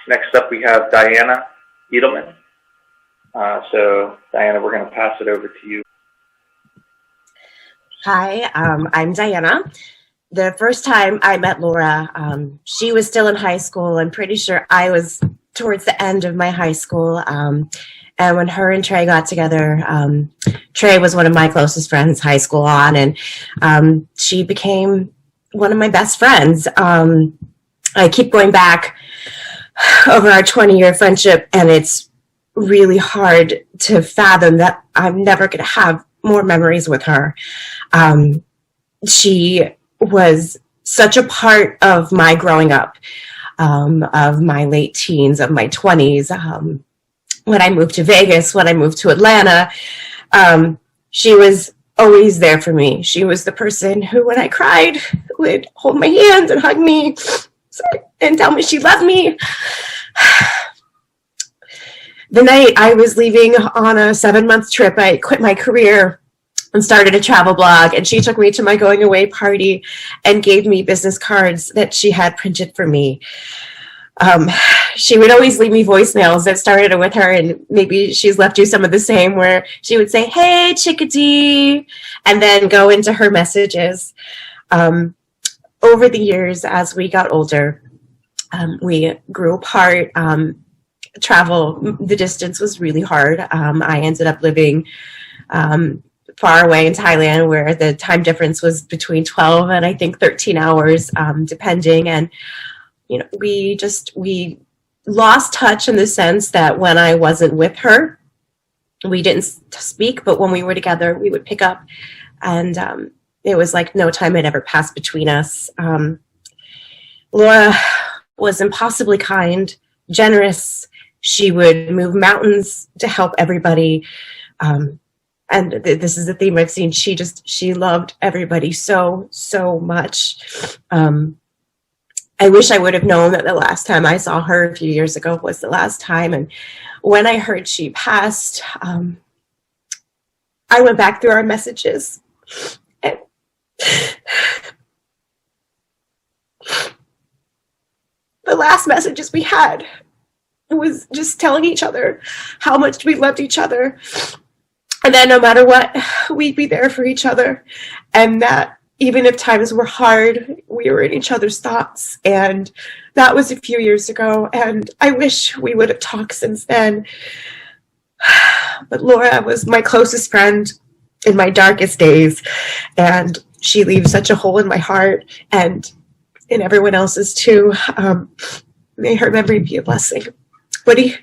Next up, we have Diana Edelman. So, Diana, we're going to pass it over to you. Hi, I'm Diana. The first time I met Laura, she was still in high school. I'm pretty sure I was towards the end of my high school. And when her and Trey got together, Trey was one of my closest friends high school on, and she became one of my best friends. I keep going back over our 20-year friendship, and it's really hard to fathom that I'm never going to have more memories with her. She was such a part of my growing up, of my late teens, of my 20s. When I moved to Vegas, when I moved to Atlanta, she was always there for me. She was the person who, when I cried, would hold my hand and hug me and tell me she loved me. The night I was leaving on a 7-month trip, I quit my career and started a travel blog, and she took me to my going away party and gave me business cards that she had printed for me. She would always leave me voicemails that started with her, and maybe she's left you some of the same, where she would say, "Hey, chickadee," and then go into her messages. Over the years, as we got older, we grew apart. Travel, the distance was really hard. I ended up living far away in Thailand, where the time difference was between 12 and I think 13 hours, depending. And, we lost touch in the sense that when I wasn't with her, we didn't speak, but when we were together, we would pick up. And it was like no time had ever passed between us. Laura was impossibly kind, generous. She would move mountains to help everybody. And this is the theme I've seen. She loved everybody so, so much. I wish I would have known that the last time I saw her a few years ago was the last time. And when I heard she passed, I went back through our messages. And the last messages we had was just telling each other how much we loved each other, and that no matter what, we'd be there for each other, and that even if times were hard, we were in each other's thoughts. And that was a few years ago, and I wish we would have talked since then. But Laura was my closest friend in my darkest days, and she leaves such a hole in my heart and in everyone else's too. May her memory be a blessing. Woody?